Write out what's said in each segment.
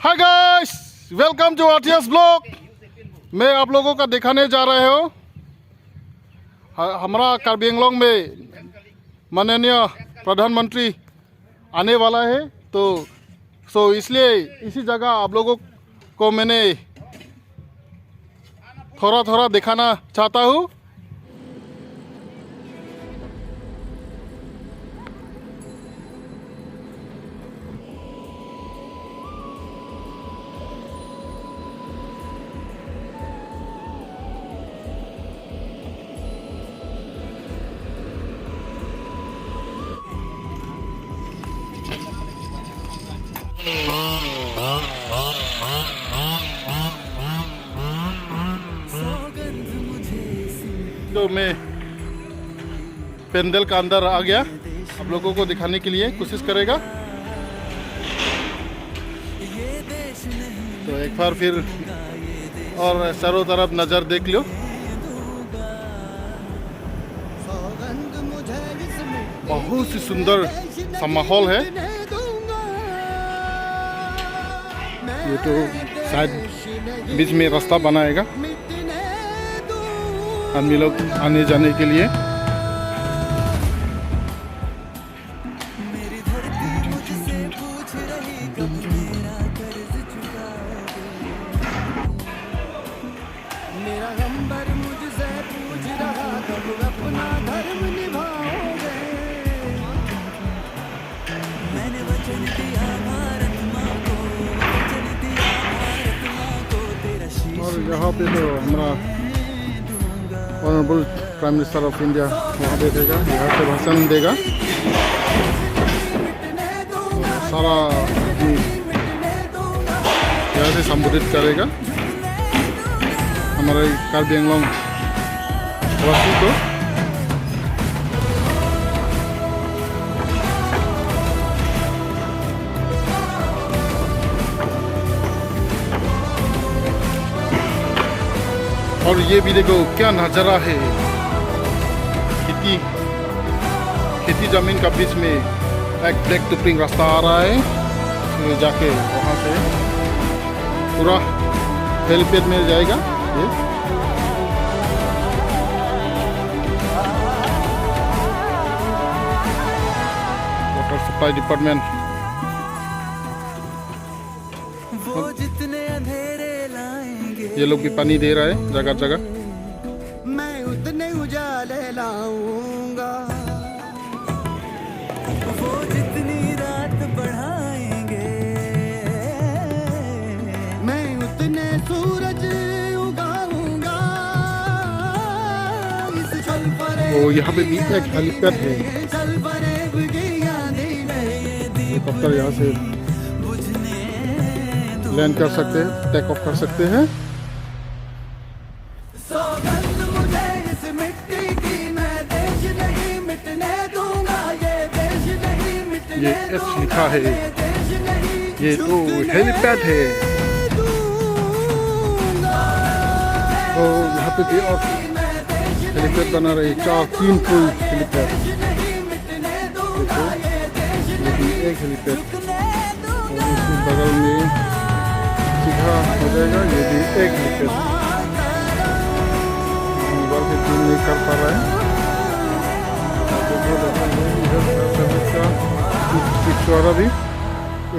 Hi guys, welcome to RTS blog. मैं आप लोगों का दिखाने जा रहे हो हमारा कार्बी आंगलॉन्ग में माननीय प्रधानमंत्री आने वाला है। तो इसलिए इसी जगह आप लोगों को मैंने थोड़ा थोड़ा दिखाना चाहता हूँ। तो मैं पेंडल का अंदर आ गया, आप लोगों को दिखाने के लिए कोशिश करेगा। तो एक बार फिर और चारों तरफ नज़र देख लो। बहुत ही सुंदर सा माहौल है। ये तो शायद बीच में रास्ता बनाएगा आदमी लोग आने जाने के लिए। और यहाँ पे तो हमारा honourable prime minister of India वहाँ पे देगा, यहाँ से भाषण देगा। सारा यहाँ से संबोधित करेगा हमारे कार्बी आंगलॉन्ग वासी को। और ये भी देखो क्या नज़ारा है, खेती ज़मीन का बीच में एक ब्लैक टूपिंग रास्ता आ रहा है। तो जाके वहाँ से पूरा हेलीपैड में जाएगा। ये वाटर सप्लाई डिपार्टमेंट ये लोग भी पानी दे रहा है जगह जगह। मैं उतने उजाले लाऊंगा, वो जितनी रात बढ़ाएंगे, मैं उतने सूरज उगाऊंगा। इस छल पर वो यहाँ पे भी एक हेलीपैड है, हेलीकॉप्टर यहाँ से लैंड कर सकते हैं, टेक ऑफ कर सकते हैं। ये एच लिखा है, ये तो हेलीपैड है। तो यहाँ पे भी और हेलीपैड बना रहे, 3 फुल हेलीपैड। देखो ये भी एक हेलीपैड, और उसके बगल में सीधा हो जाएगा ये भी एक हेलीपैड। मोबाइल से जूम नहीं कर पा रहा है। पिछवाड़ा भी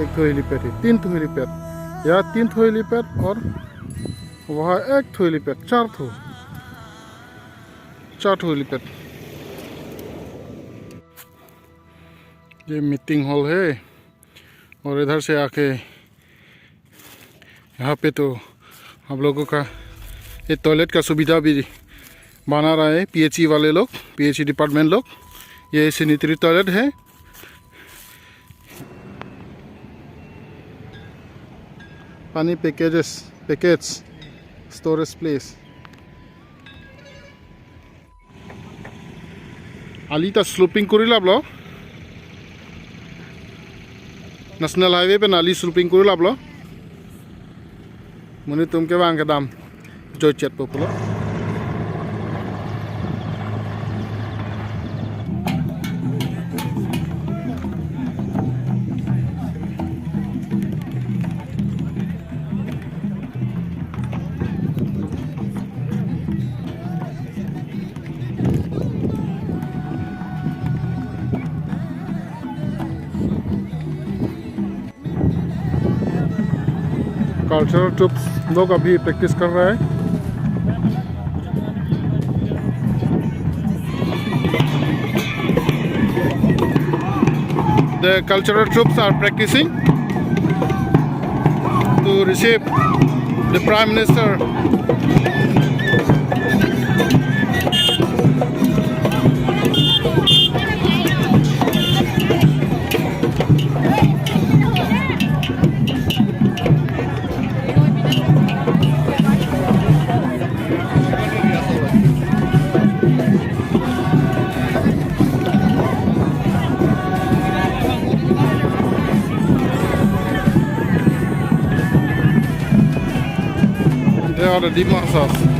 एक ठो हेलीपैड है, 3 ठो हेलीपैड, यहाँ 3 ठो हेलीपैड और वहाँ 1 ठो हेलीपैड, 4 ठो हेलीपैड। ये मीटिंग हॉल है, और इधर से आके यहाँ पे तो हम लोगों का ये टॉयलेट का सुविधा भी बना रहा है पीएचई वाले लोग, पीएचई डिपार्टमेंट लोग। ये सैनिटरी टॉयलेट है। पानी पैकेट्स स्टोरेज प्लेस। आलिता स्लोपिंग करिला ब्लो, नेशनल हाईवे पे नाली स्लोपिंग करिला ब्लो। मुनि तुमके बांग के दाम जो चेट पपुलो। कल्चरल ट्रूप्स लोग अभी प्रैक्टिस कर रहे हैं. The cultural troops are practicing to receive the Prime Minister. They are the Dimasas.